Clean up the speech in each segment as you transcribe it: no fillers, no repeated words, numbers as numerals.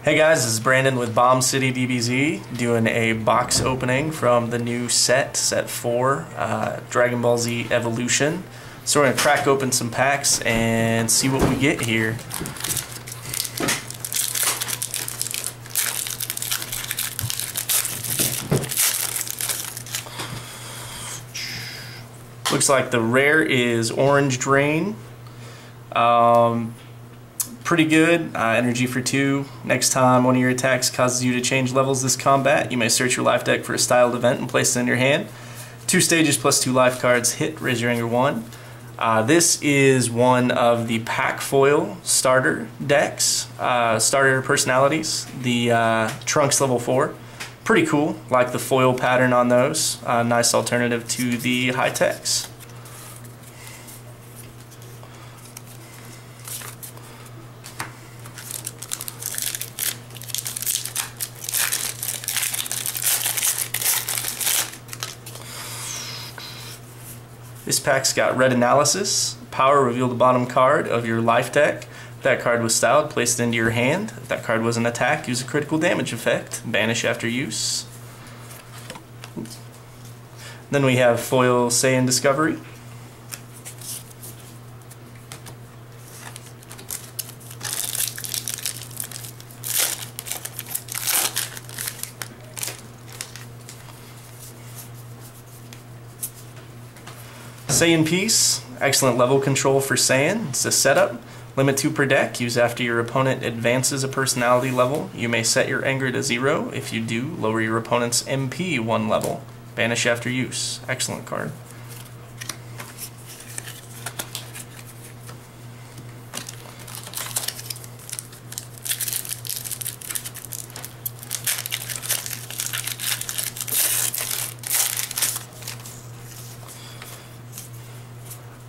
Hey guys, this is Brandon with Bomb City DBZ doing a box opening from the new set 4, Dragon Ball Z Evolution. So we're going to crack open some packs and see what we get here. Looks like the rare is Orange Drain. Pretty good. Energy for 2. Next time one of your attacks causes you to change levels this combat, you may search your life deck for a styled event and place it in your hand. 2 stages plus 2 life cards. Hit, raise your anger 1. This is one of the pack foil starter decks, starter personalities, the Trunks level 4. Pretty cool, like the foil pattern on those. Nice alternative to the high techs. This pack's got red analysis. Power, reveal the bottom card of your life deck. If that card was styled, place it into your hand. If that card was an attack, use a critical damage effect. Banish after use. Then we have foil Saiyan Discovery. Saiyan Piece, excellent level control for Saiyan. It's a setup. Limit 2 per deck. Use after your opponent advances a personality level. You may set your anger to 0. If you do, lower your opponent's MP 1 level. Banish after use. Excellent card.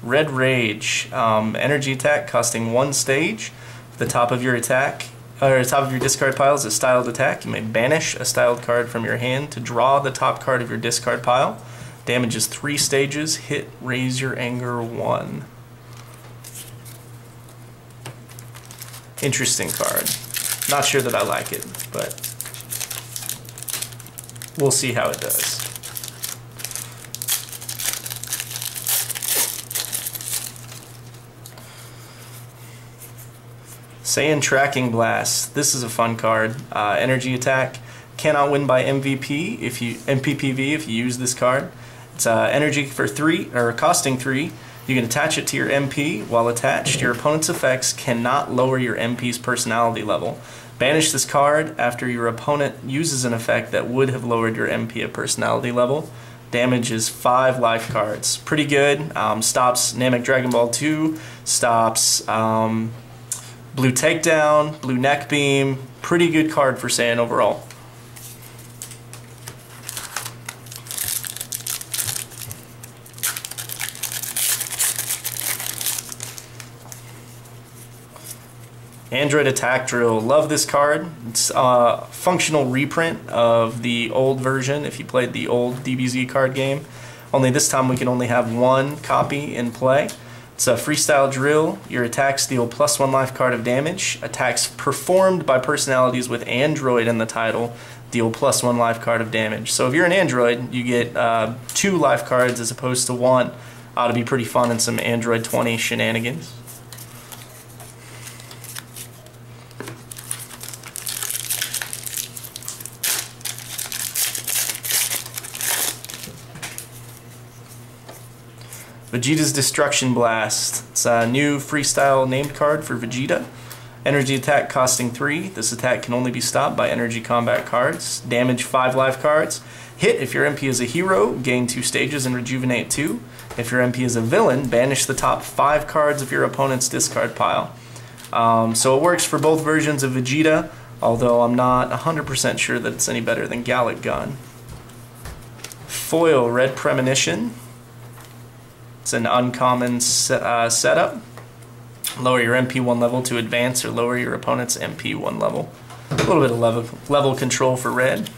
Red Rage, energy attack costing 1 stage. The top of your attack, or top of your discard pile is a styled attack. You may banish a styled card from your hand to draw the top card of your discard pile. Damage is 3 stages. Hit, raise your anger 1. Interesting card. Not sure that I like it, but we'll see how it does. Saiyan Tracking Blast. This is a fun card. Energy attack. Cannot win by MPPV if you use this card. It's energy for 3 or costing 3. You can attach it to your MP. While attached, your opponent's effects cannot lower your MP's personality level. Banish this card after your opponent uses an effect that would have lowered your MP at personality level. Damage is 5 life cards. Pretty good. Stops Namek Dragon Ball 2. Stops Blue Takedown, Blue Neck Beam. Pretty good card for Saiyan overall. Android Attack Drill. Love this card. It's a functional reprint of the old version if you played the old DBZ card game. Only this time we can only have 1 copy in play. It's a freestyle drill. Your attacks deal +1 life card of damage. Attacks performed by personalities with Android in the title deal +1 life card of damage. So if you're an Android, you get 2 life cards as opposed to 1. Ought to be pretty fun in some Android 20 shenanigans. Vegeta's Destruction Blast. It's a new freestyle named card for Vegeta. Energy attack costing 3. This attack can only be stopped by energy combat cards. Damage 5 life cards. Hit if your MP is a hero, gain 2 stages and rejuvenate 2. If your MP is a villain, banish the top 5 cards of your opponent's discard pile. So it works for both versions of Vegeta, although I'm not 100% sure that it's any better than Gallic Gun. Foil Red Premonition. It's an uncommon setup. Lower your MP 1 level to advance or lower your opponent's MP 1 level. A little bit of level control for red.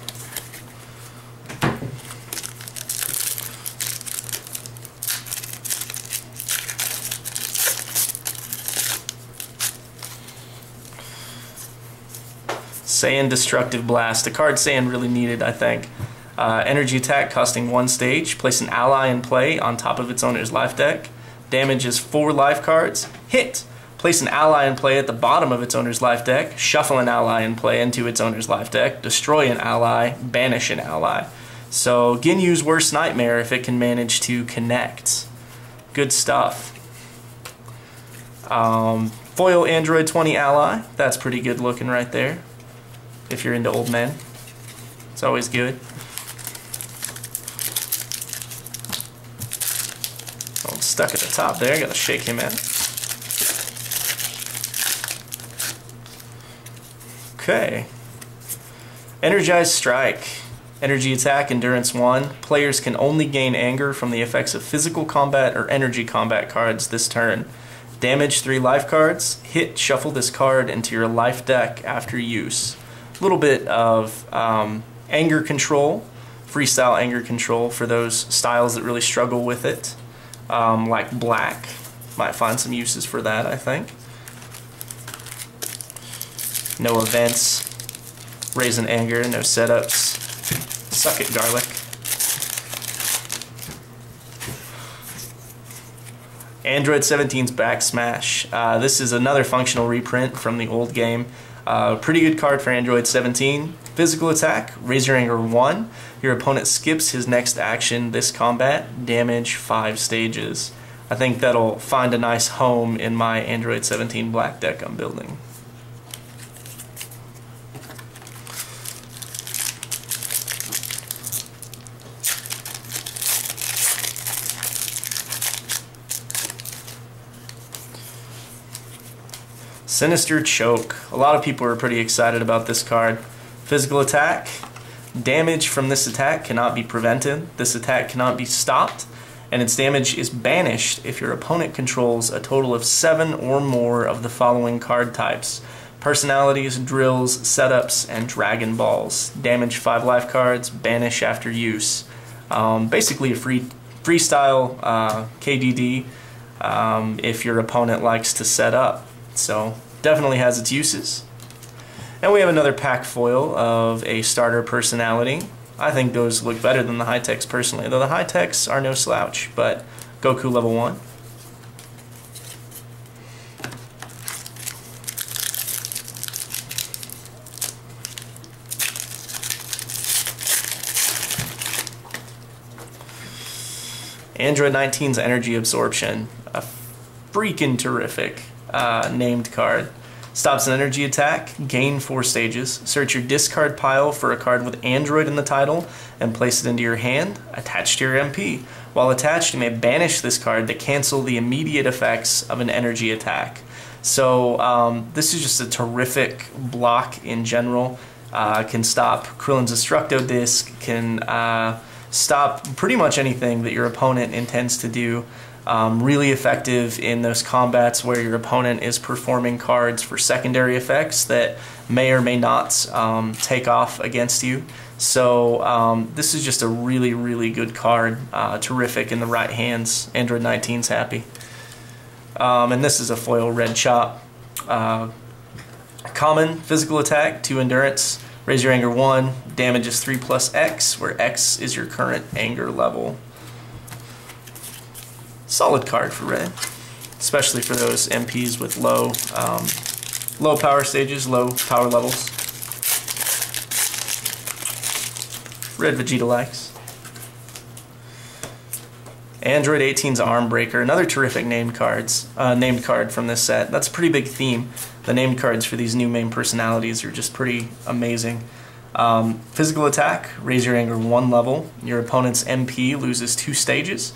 Saiyan Destructive Blast, a card Saiyan really needed, I think. Energy attack costing 1 stage. Place an ally in play on top of its owner's life deck. Damages 4 life cards. Hit! Place an ally in play at the bottom of its owner's life deck. Shuffle an ally in play into its owner's life deck. Destroy an ally. Banish an ally. So Ginyu's worst nightmare if it can manage to connect. Good stuff. Foil Android 20 ally. That's pretty good looking right there. If you're into old men. It's always good. Oh, stuck at the top there. Gotta shake him in. Okay. Energized Strike. Energy attack, endurance 1. Players can only gain anger from the effects of physical combat or energy combat cards this turn. Damage 3 life cards. Hit, shuffle this card into your life deck after use. A little bit of anger control, freestyle anger control for those styles that really struggle with it. Like black. Might find some uses for that, I think. No events. Raise in anger, no setups. Suck it, garlic. Android 17's Back Smash. This is another functional reprint from the old game. Pretty good card for Android 17. Physical attack, raise your anger 1. Your opponent skips his next action this combat. Damage 5 stages. I think that'll find a nice home in my Android 17 black deck I'm building. Sinister Choke. A lot of people are pretty excited about this card. Physical attack. Damage from this attack cannot be prevented. This attack cannot be stopped. And its damage is banished if your opponent controls a total of 7 or more of the following card types. Personalities, drills, setups, and Dragon Balls. Damage 5 life cards. Banish after use. Basically a freestyle KDD if your opponent likes to set up. So definitely has its uses. And we have another pack foil of a starter personality. I think those look better than the high techs personally, though the high techs are no slouch, but Goku level 1. Android 19's Energy Absorption. A freaking terrific named card. Stops an energy attack, gain 4 stages. Search your discard pile for a card with Android in the title and place it into your hand, attached to your MP. While attached, you may banish this card to cancel the immediate effects of an energy attack. So this is just a terrific block in general. Can stop Krillin's Destructo Disc, can stop pretty much anything that your opponent intends to do. Really effective in those combats where your opponent is performing cards for secondary effects that may or may not take off against you. So this is just a really, really good card. Terrific in the right hands. Android 19's happy. And this is a foil red chop. Common, physical attack, 2 endurance. Raise your anger 1. Damages 3 plus X, where X is your current anger level. Solid card for red, especially for those MPs with low power stages, low power levels. Red Vegeta likes. Android 18's Arm Breaker, another terrific named card from this set. That's a pretty big theme. The named cards for these new main personalities are just pretty amazing. Physical attack, raise your anger 1 level. Your opponent's MP loses 2 stages.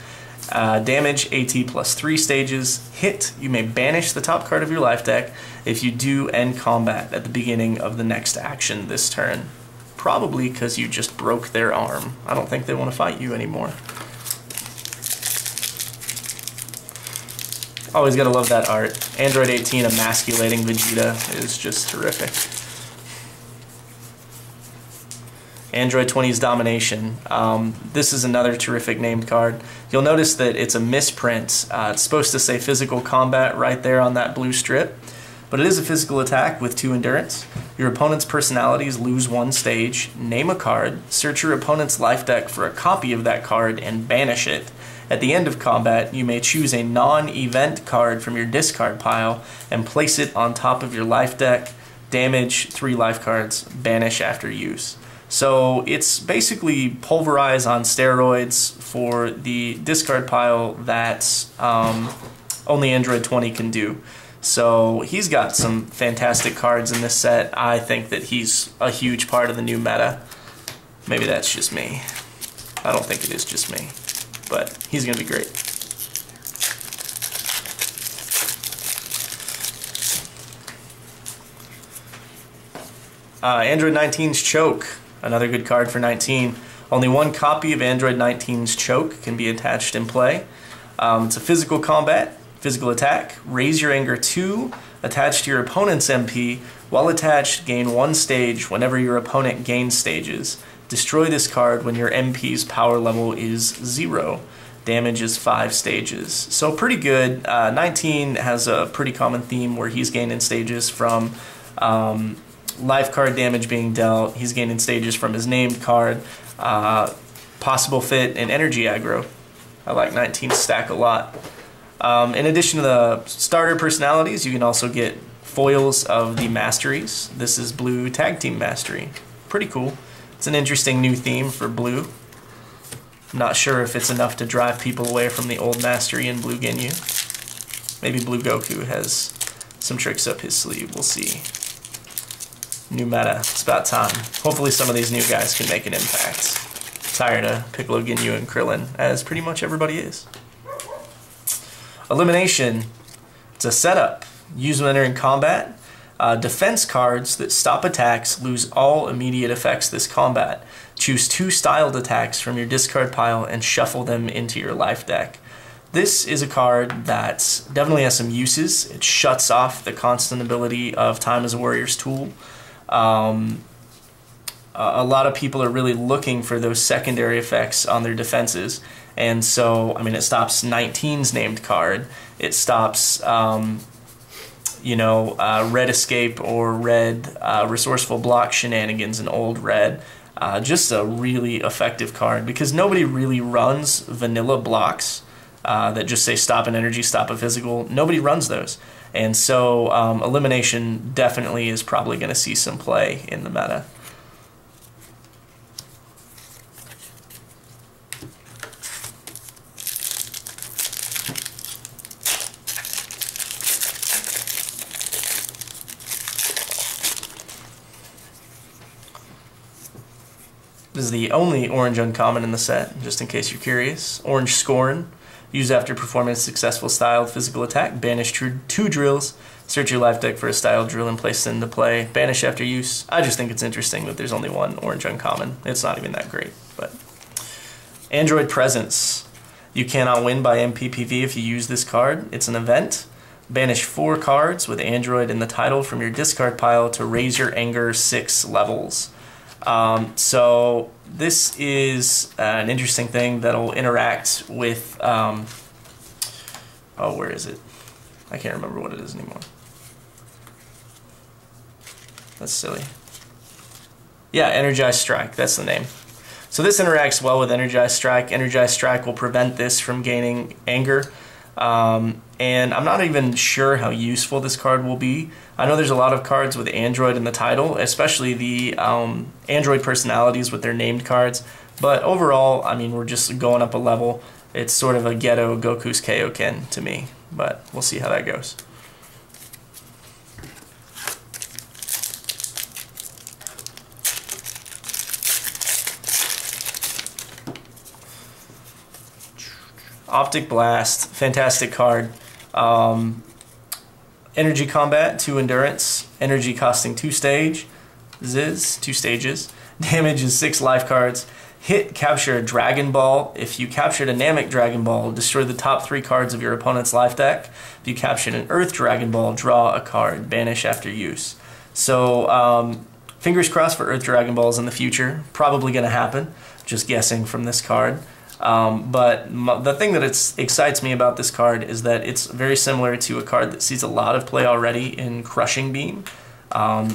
Damage, AT plus 3 stages. Hit, you may banish the top card of your life deck. If you do, end combat at the beginning of the next action this turn. Probably because you just broke their arm. I don't think they want to fight you anymore. Always gotta love that art. Android 18 emasculating Vegeta is just terrific. Android 20's Domination. This is another terrific named card. You'll notice that it's a misprint. It's supposed to say physical combat right there on that blue strip. but it is a physical attack with 2 endurance. Your opponent's personalities lose 1 stage. Name a card, search your opponent's life deck for a copy of that card, and banish it. At the end of combat, you may choose a non-event card from your discard pile and place it on top of your life deck. Damage 3 life cards, banish after use. So it's basically Pulverize on steroids for the discard pile that only Android 20 can do. So he's got some fantastic cards in this set. I think that he's a huge part of the new meta. Maybe that's just me. I don't think it is just me, but he's going to be great. Android 19's Choke, another good card for 19. Only 1 copy of Android 19's Choke can be attached in play. It's a physical combat, physical attack. Raise your anger 2, attached to your opponent's MP. While attached, gain 1 stage whenever your opponent gains stages. Destroy this card when your MP's power level is 0. Damage is 5 stages. So pretty good. 19 has a pretty common theme where he's gaining stages from life card damage being dealt. He's gaining stages from his named card. Possible fit and energy aggro. I like 19's stack a lot. In addition to the starter personalities, you can also get foils of the masteries. This is Blue Tag Team Mastery. Pretty cool. It's an interesting new theme for Blue. I'm not sure if it's enough to drive people away from the old mastery in Blue Ginyu. Maybe Blue Goku has some tricks up his sleeve. We'll see. New meta. It's about time. Hopefully some of these new guys can make an impact. Tired of Piccolo, Ginyu, and Krillin, as pretty much everybody is. Elimination. It's a setup. Use when entering combat. Defense cards that stop attacks lose all immediate effects this combat. Choose 2 styled attacks from your discard pile and shuffle them into your life deck. This is a card that definitely has some uses. It shuts off the constant ability of Time as a Warrior's Tool. A lot of people are really looking for those secondary effects on their defenses. And so, I mean, it stops 19's named card. It stops, red escape or red resourceful block shenanigans in old red. Just a really effective card because nobody really runs vanilla blocks that just say stop an energy, stop a physical. Nobody runs those. And so Elimination definitely is probably going to see some play in the meta. This is the only orange uncommon in the set, just in case you're curious. Orange Scorn. Used after performing a successful styled physical attack. Banish 2 drills. Search your life deck for a styled drill and place it into play. Banish after use. I just think it's interesting that there's only 1 orange uncommon. It's not even that great. But Android Presence. You cannot win by MPPV if you use this card. It's an event. Banish 4 cards with Android in the title from your discard pile to raise your anger 6 levels. So this is an interesting thing that'll interact with, where is it? I can't remember what it is anymore. That's silly. Yeah, Energized Strike, that's the name. So this interacts well with Energized Strike. Energized Strike will prevent this from gaining anger. And I'm not even sure how useful this card will be. I know there's a lot of cards with Android in the title, especially the Android personalities with their named cards. But overall, I mean, we're just going up a level. It's sort of a ghetto Goku's Kaioken to me, but we'll see how that goes. Optic Blast, fantastic card. Energy combat, 2 endurance. Energy costing 2 stages. Damage is 6 life cards. Hit, capture a Dragon Ball. If you captured a Namek Dragon Ball, destroy the top 3 cards of your opponent's life deck. If you captured an Earth Dragon Ball, draw a card. Banish after use. So, fingers crossed for Earth Dragon Balls in the future. Probably going to happen. Just guessing from this card. The thing that excites me about this card is that it's very similar to a card that sees a lot of play already in Crushing Beam.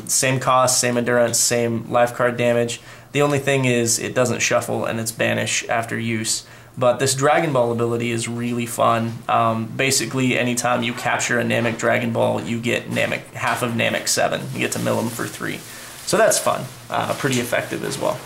Same cost, same endurance, same life card damage. The only thing is it doesn't shuffle and it's banish after use. But this Dragon Ball ability is really fun. Basically, anytime you capture a Namek Dragon Ball, you get half of Namek 7. You get to mill them for 3. So that's fun. Pretty effective as well.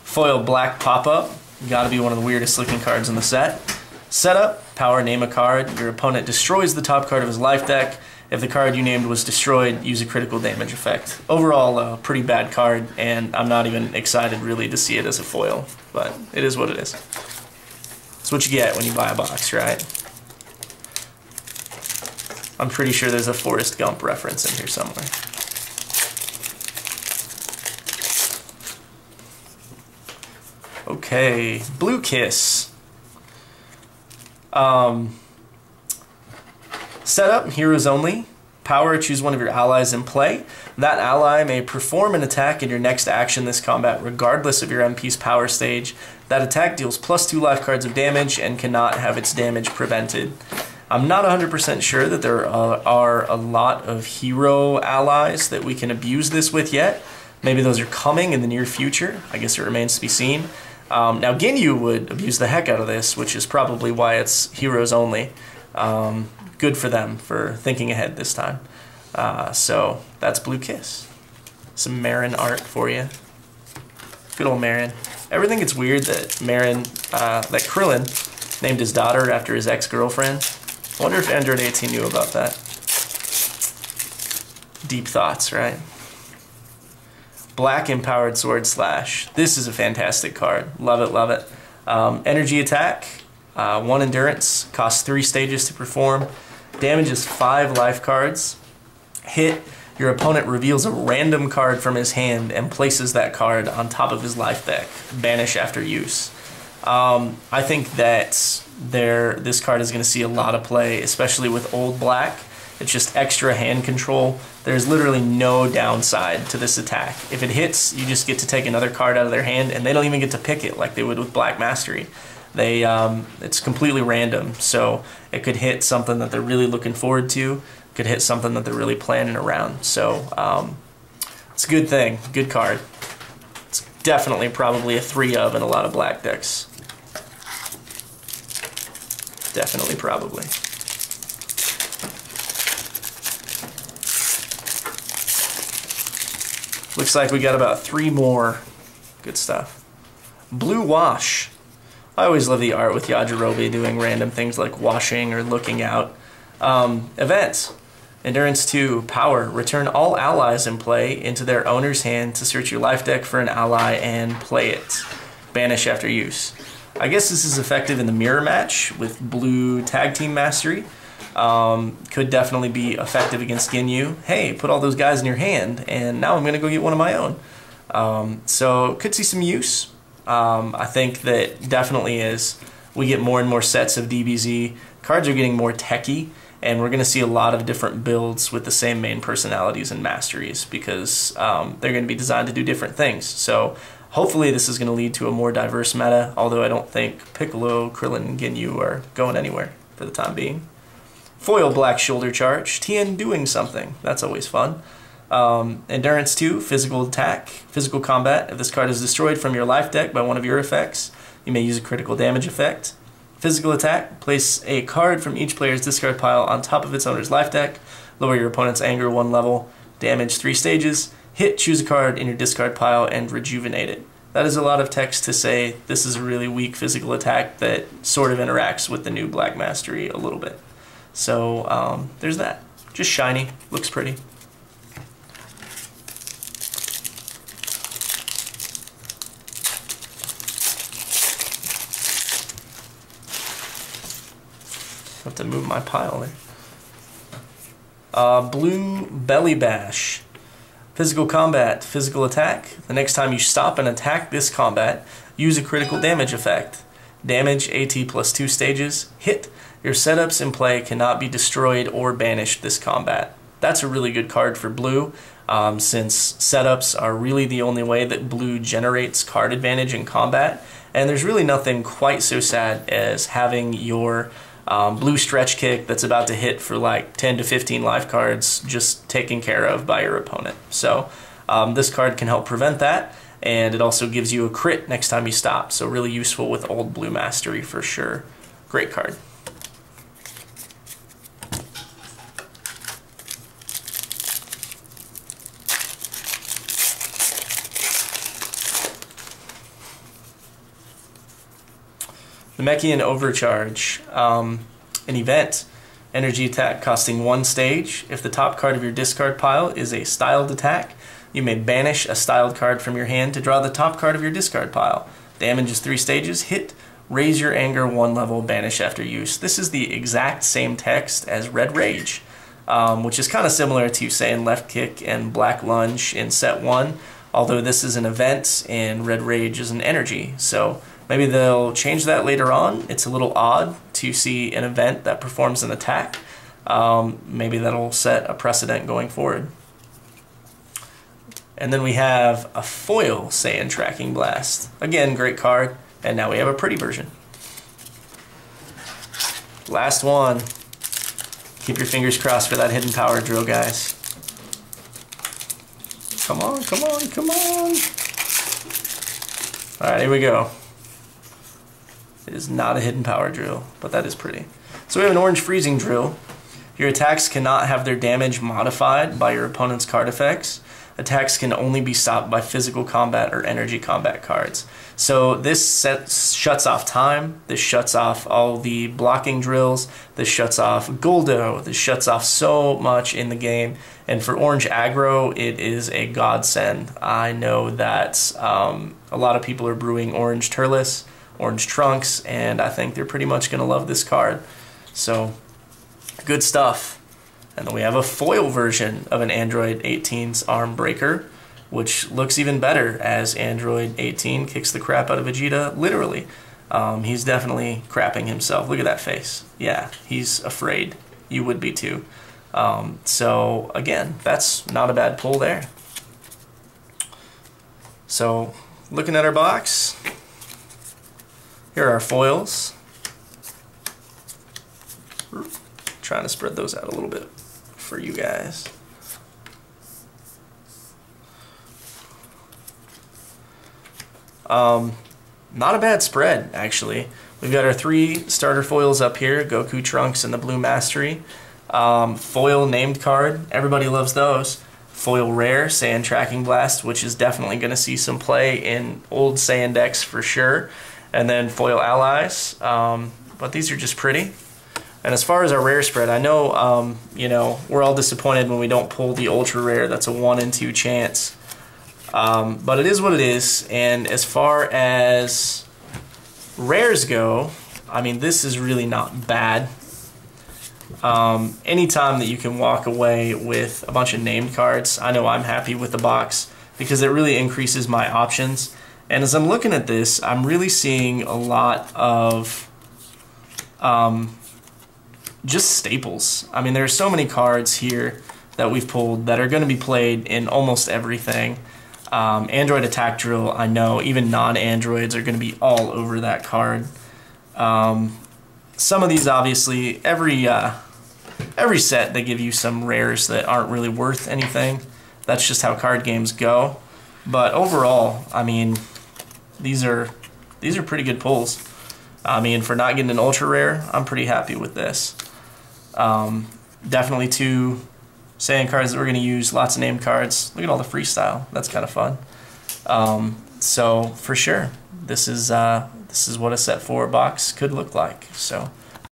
Foil Black Pop-Up. Gotta be one of the weirdest looking cards in the set. Setup, power, name a card. Your opponent destroys the top card of his life deck. If the card you named was destroyed, use a critical damage effect. Overall, a pretty bad card, and I'm not even excited really to see it as a foil, but it is what it is. It's what you get when you buy a box, right? I'm pretty sure there's a Forrest Gump reference in here somewhere. Okay, Blue Kiss. Setup, heroes only. Power, choose one of your allies in play. That ally may perform an attack in your next action this combat regardless of your MP's power stage. That attack deals +2 life cards of damage and cannot have its damage prevented. I'm not 100% sure that there are a lot of hero allies that we can abuse this with yet. Maybe those are coming in the near future. I guess it remains to be seen. Now Ginyu would abuse the heck out of this, which is probably why it's heroes only. Good for them for thinking ahead this time. So that's Blue Kiss. Some Marin art for you. Good old Marin. Everything gets weird that Marin, that Krillin named his daughter after his ex-girlfriend. I wonder if Android 18 knew about that. Deep thoughts, right? Black Empowered Sword Slash. This is a fantastic card. Love it, love it. Energy attack. 1 endurance. Costs 3 stages to perform. Damages 5 life cards. Hit. Your opponent reveals a random card from his hand and places that card on top of his life deck. Banish after use. I think that this card is going to see a lot of play, especially with old black. It's just extra hand control. There's literally no downside to this attack. If it hits, you just get to take another card out of their hand, and they don't even get to pick it like they would with Black Mastery. It's completely random, so it could hit something that they're really looking forward to, could hit something that they're really planning around. So it's a good thing, good card. It's definitely probably a 3 of in a lot of black decks. Definitely, probably. Looks like we got about 3 more. Good stuff. Blue Wash. I always love the art with Yajirobe doing random things like washing or looking out. Events. Endurance 2. Power. Return all allies in play into their owner's hand to search your life deck for an ally and play it. Banish after use. I guess this is effective in the mirror match with blue tag team mastery. Could definitely be effective against Ginyu. Hey, put all those guys in your hand, and now I'm going to go get one of my own. So could see some use. I think that definitely as we get more and more sets of DBZ, cards are getting more techy, and we're going to see a lot of different builds with the same main personalities and masteries because they're going to be designed to do different things. So hopefully this is going to lead to a more diverse meta, although I don't think Piccolo, Krillin, and Ginyu are going anywhere for the time being. Foil Black Shoulder Charge. Tien doing something. That's always fun. Endurance 2, Physical Attack. Physical Combat. If this card is destroyed from your life deck by one of your effects, you may use a critical damage effect. Physical Attack. Place a card from each player's discard pile on top of its owner's life deck. Lower your opponent's anger 1 level. Damage 3 stages. Hit, choose a card in your discard pile and rejuvenate it. That is a lot of text to say this is a really weak physical attack that sort of interacts with the new Black Mastery a little bit. So there's that. Just shiny, looks pretty. Have to move my pile there. Blue Belly Bash. Physical Combat, Physical Attack. The next time you stop and attack this combat, use a critical damage effect. Damage, AT plus 2 stages. Hit. Your setups in play cannot be destroyed or banished this combat. That's a really good card for blue, since setups are really the only way that blue generates card advantage in combat, And there's really nothing quite so sad as having your blue stretch kick that's about to hit for like 10 to 15 life cards just taken care of by your opponent. So this card can help prevent that, and it also gives you a crit next time you stop. So really useful with old blue mastery for sure. Great card. The Magellan Overcharge, an event, energy attack costing 1 stage. If the top card of your discard pile is a styled attack, you may banish a styled card from your hand to draw the top card of your discard pile. Damage is 3 stages. Hit, raise your anger 1 level, banish after use. This is the exact same text as Red Rage, which is kind of similar to, saying Left Kick and Black Lunge in set 1, although this is an event and Red Rage is an energy. So maybe they'll change that later on. It's a little odd to see an event that performs an attack. Maybe that'll set a precedent going forward. And then we have a foil Saiyan Tracking Blast. Again, great card. And now we have a pretty version. Last one. Keep your fingers crossed for that hidden power drill, guys. Come on, come on, come on. Alright, here we go. It is not a hidden power drill, but that is pretty. So we have an orange freezing drill. Your attacks cannot have their damage modified by your opponent's card effects. Attacks can only be stopped by physical combat or energy combat cards. So this shuts off time, this shuts off all the blocking drills, this shuts off Goldo, this shuts off so much in the game. And for orange aggro, it is a godsend. I know that a lot of people are brewing orange Turles, orange Trunks, and I think they're pretty much going to love this card. So, good stuff. And then we have a foil version of an Android 18's Arm Breaker, which looks even better as Android 18 kicks the crap out of Vegeta, literally. He's definitely crapping himself. Look at that face. Yeah, he's afraid. You would be too. So, again, that's not a bad pull there. So, looking at our box, here are our foils. Trying to spread those out a little bit for you guys. Not a bad spread, actually. We've got our 3 starter foils up here, Goku, Trunks, and the Blue Mastery. Foil named card, everybody loves those. Foil rare, Saiyan Tracking Blast, which is definitely going to see some play in old Saiyan decks for sure. And then foil allies, but these are just pretty. And as far as our rare spread, I know, you know, we're all disappointed when we don't pull the ultra rare. That's a 1 in 2 chance. But it is what it is. And as far as rares go, I mean, this is really not bad. Anytime that you can walk away with a bunch of named cards, I know I'm happy with the box because it really increases my options. And as I'm looking at this, I'm really seeing a lot of just staples. I mean, there are so many cards here that we've pulled that are going to be played in almost everything. Android Attack Drill, I know, even non-Androids are going to be all over that card. Some of these, obviously, every set they give you some rares that aren't really worth anything. That's just how card games go. But overall, I mean, these are pretty good pulls. I mean, for not getting an ultra rare, I'm pretty happy with this. Definitely 2 Saiyan cards that we're going to use, lots of named cards. Look at all the freestyle. That's kind of fun. So for sure, this is what a set 4 box could look like. So